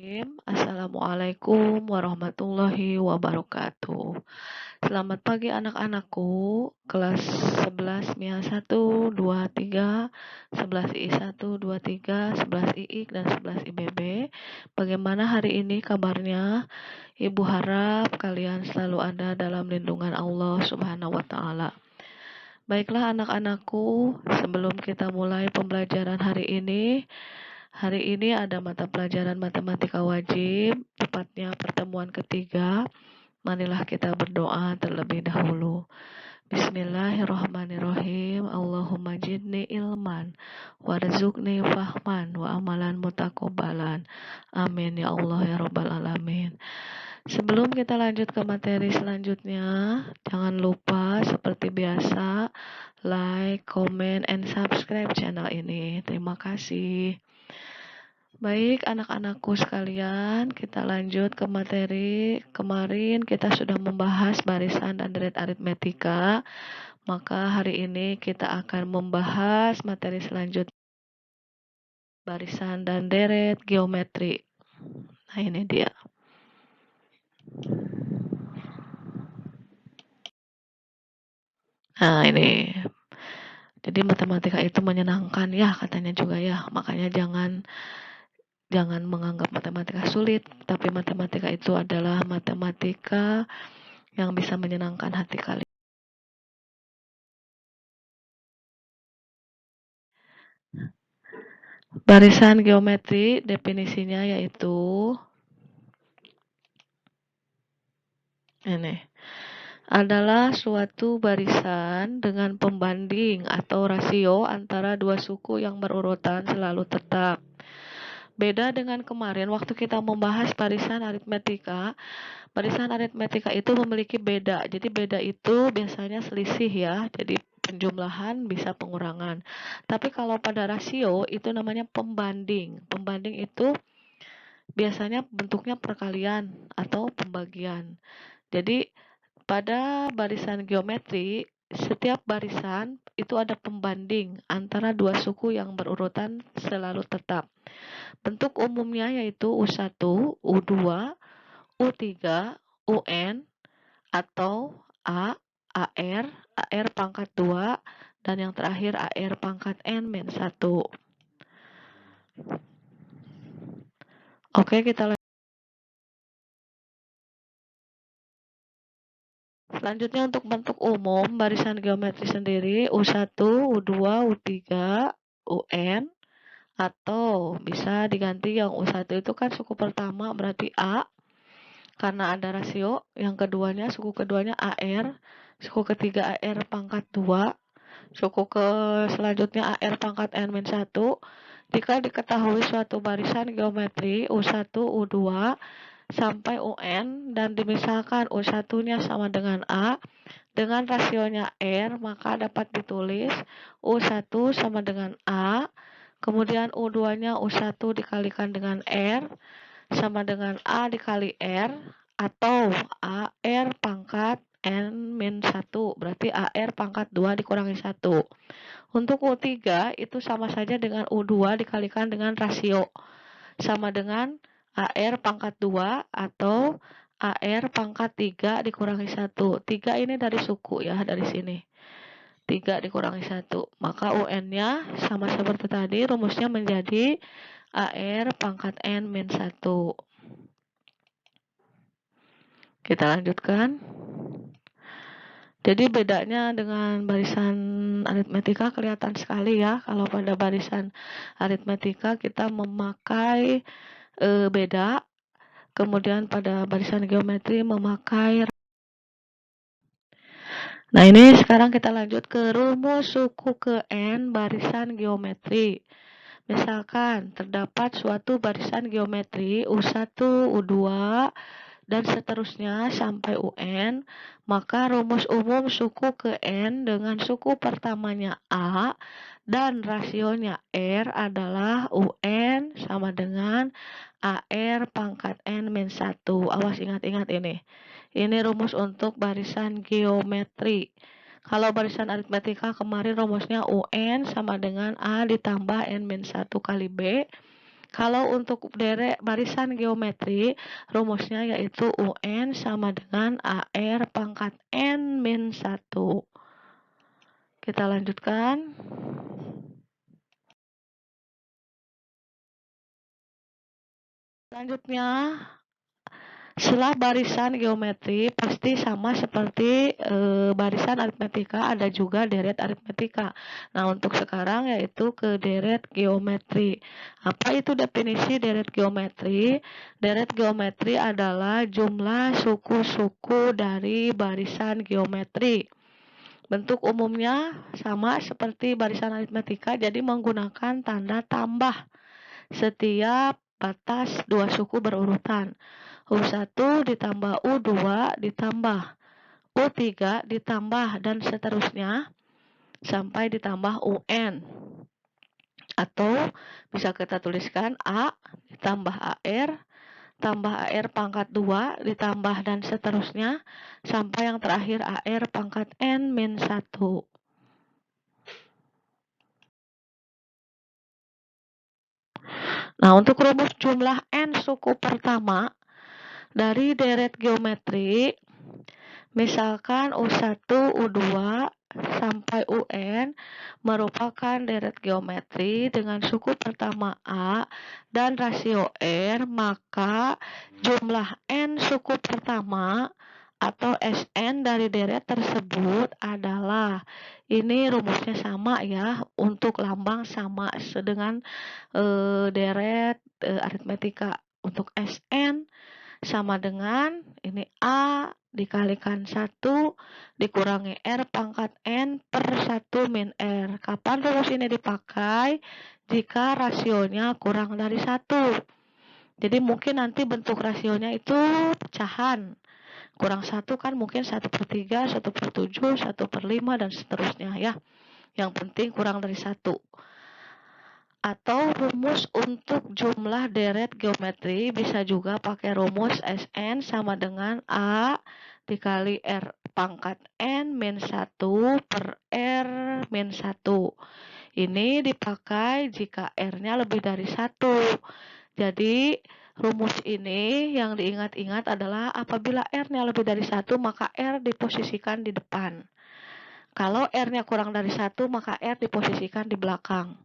Assalamualaikum warahmatullahi wabarakatuh. Selamat pagi anak-anakku, kelas 11 MIA 1, 2, 3, 11 I 1, 2, 3, 11 IIK, dan 11 IBB. Bagaimana hari ini kabarnya? Ibu harap kalian selalu ada dalam lindungan Allah Subhanahu wa Ta'ala. Baiklah anak-anakku, sebelum kita mulai pembelajaran hari ini ada mata pelajaran matematika wajib, tepatnya pertemuan ketiga. Marilah kita berdoa terlebih dahulu. Bismillahirrahmanirrahim. Allahumma jidni ilman, warzuqni fahman, wa amalan mutaqabbalan. Amin ya Allah ya Rabbal Alamin. Sebelum kita lanjut ke materi selanjutnya, jangan lupa seperti biasa, like, comment, and subscribe channel ini. Terima kasih. Baik, anak-anakku sekalian, kita lanjut ke materi. Kemarin kita sudah membahas barisan dan deret aritmetika, maka hari ini kita akan membahas materi selanjutnya, barisan dan deret geometri. Nah, ini dia. Nah, ini. Jadi matematika itu menyenangkan ya, katanya juga ya. Makanya jangan menganggap matematika sulit, tapi matematika itu adalah matematika yang bisa menyenangkan hati kalian. Barisan geometri definisinya yaitu ini adalah suatu barisan dengan pembanding atau rasio antara dua suku yang berurutan selalu tetap. Beda dengan kemarin waktu kita membahas barisan aritmetika itu memiliki beda. Jadi beda itu biasanya selisih ya. Jadi penjumlahan bisa pengurangan. Tapi kalau pada rasio itu namanya pembanding. Pembanding itu biasanya bentuknya perkalian atau pembagian. Jadi pada barisan geometri, setiap barisan itu ada pembanding antara dua suku yang berurutan selalu tetap. Bentuk umumnya yaitu U1, U2, U3, UN, atau A, AR, AR pangkat 2, dan yang terakhir AR pangkat N-1. Oke, kita lanjut. Selanjutnya untuk bentuk umum barisan geometri sendiri U1, U2, U3, UN, atau bisa diganti yang U1 itu kan suku pertama berarti A karena ada rasio, yang keduanya suku keduanya AR, suku ketiga AR pangkat 2, suku selanjutnya AR pangkat N-1. Jika diketahui suatu barisan geometri U1, U2 sampai UN dan dimisalkan U1-nya sama dengan A dengan rasionya R, maka dapat ditulis U1 sama dengan A, kemudian U2-nya U1 dikalikan dengan R sama dengan A dikali R, atau AR pangkat N-1, berarti AR pangkat 2 dikurangi 1. Untuk U3 itu sama saja dengan U2 dikalikan dengan rasio, sama dengan AR pangkat 2 atau AR pangkat 3 dikurangi 1. 3 ini dari suku ya, dari sini. 3 dikurangi 1. Maka UN-nya sama seperti tadi, rumusnya menjadi AR pangkat N-1. Kita lanjutkan. Jadi bedanya dengan barisan aritmetika kelihatan sekali ya. Kalau pada barisan aritmetika kita memakai beda. Kemudian pada barisan geometri memakai. Nah, ini sekarang kita lanjut ke rumus suku ke N barisan geometri. Misalkan terdapat suatu barisan geometri U1, U2, dan seterusnya sampai UN, maka rumus umum suku ke N dengan suku pertamanya A dan rasionya R adalah UN sama dengan AR pangkat N-1. Awas ingat-ingat ini. Ini rumus untuk barisan geometri. Kalau barisan aritmetika kemarin rumusnya UN sama dengan A ditambah N-1 kali B. Kalau untuk barisan geometri, rumusnya yaitu UN sama dengan AR pangkat N min 1. Kita lanjutkan. Selanjutnya, setelah barisan geometri pasti sama seperti barisan aritmetika, ada juga deret aritmetika. Nah, untuk sekarang yaitu ke deret geometri. Apa itu definisi deret geometri? Deret geometri adalah jumlah suku-suku dari barisan geometri. Bentuk umumnya sama seperti barisan aritmetika, jadi menggunakan tanda tambah setiap batas dua suku berurutan. U1 ditambah U2 ditambah U3 ditambah dan seterusnya sampai ditambah UN. Atau bisa kita tuliskan A ditambah AR tambah AR pangkat 2 ditambah dan seterusnya sampai yang terakhir AR pangkat N min 1. Nah, untuk rumus jumlah N suku pertama dari deret geometri, misalkan U1, U2, sampai UN merupakan deret geometri dengan suku pertama A dan rasio R, maka jumlah N suku pertama atau Sn dari deret tersebut adalah, ini rumusnya sama ya, untuk lambang sama dengan deret aritmetika. Untuk Sn sama dengan ini A dikalikan 1 dikurangi R pangkat N per 1 min R. Kapan rumus ini dipakai? Jika rasionya kurang dari 1. Jadi mungkin nanti bentuk rasionya itu pecahan. Kurang 1 kan mungkin 1/3, 1/7, 1/5, dan seterusnya ya. Yang penting kurang dari 1. Atau rumus untuk jumlah deret geometri bisa juga pakai rumus Sn sama dengan A dikali R pangkat N min 1 per R min 1. Ini dipakai jika R-nya lebih dari 1. Jadi rumus ini yang diingat-ingat adalah apabila R-nya lebih dari 1 maka R diposisikan di depan. Kalau R-nya kurang dari 1 maka R diposisikan di belakang.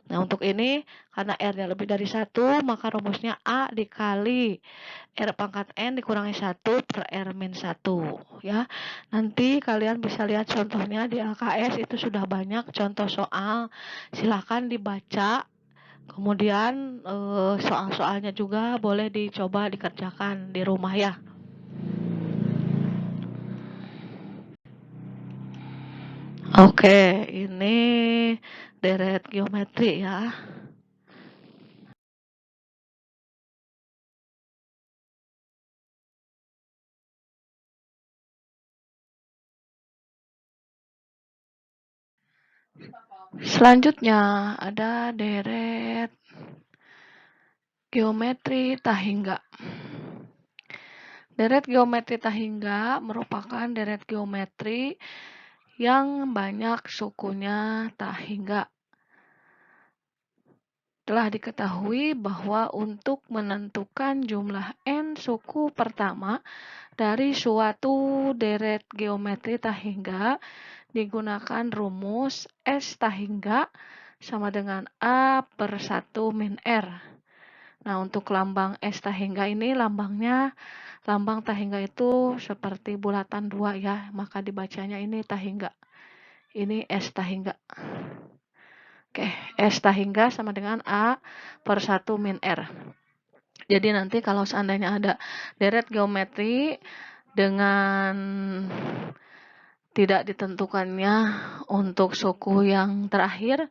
Nah, untuk ini karena R-nya lebih dari 1 maka rumusnya A dikali R pangkat N dikurangi 1 per R min 1 ya. Nanti kalian bisa lihat contohnya di LKS, itu sudah banyak contoh soal. Silahkan dibaca. Kemudian soal-soalnya juga boleh dicoba dikerjakan di rumah ya. Oke, ini deret geometri ya. Selanjutnya ada deret geometri tahingga. Deret geometri tahingga merupakan deret geometri yang banyak sukunya tahingga. Telah diketahui bahwa untuk menentukan jumlah N suku pertama dari suatu deret geometri tahingga digunakan rumus S tahingga sama dengan A per 1 min R. Nah, untuk lambang S tahingga ini lambang tahingga itu seperti bulatan 2 ya, maka dibacanya ini tahingga. Ini S tahingga. Oke, S tahingga sama dengan A per 1 min R. Jadi nanti kalau seandainya ada deret geometri dengan tidak ditentukannya untuk suku yang terakhir,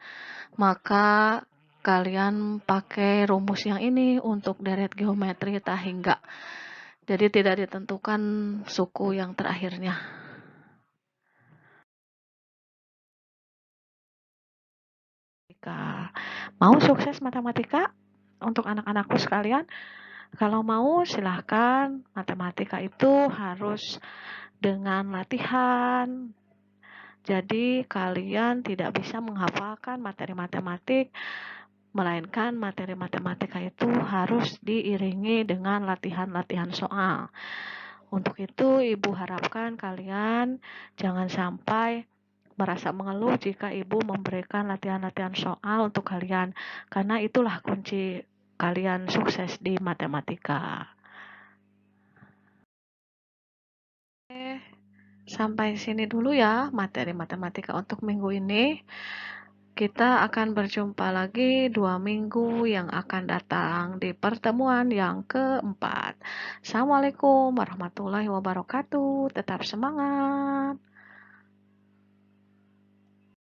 maka kalian pakai rumus yang ini untuk deret geometri tahingga. Jadi tidak ditentukan suku yang terakhirnya. Mau sukses matematika untuk anak-anakku sekalian? Kalau mau silahkan, matematika itu harus dengan latihan. Jadi kalian tidak bisa menghafalkan materi matematik melainkan materi matematika itu harus diiringi dengan latihan-latihan soal. Untuk itu, Ibu harapkan kalian jangan sampai merasa mengeluh jika Ibu memberikan latihan-latihan soal untuk kalian, karena itulah kunci kalian sukses di matematika. Sampai sini dulu ya materi matematika untuk minggu ini. Kita akan berjumpa lagi 2 minggu yang akan datang di pertemuan yang keempat. Assalamualaikum warahmatullahi wabarakatuh. Tetap semangat.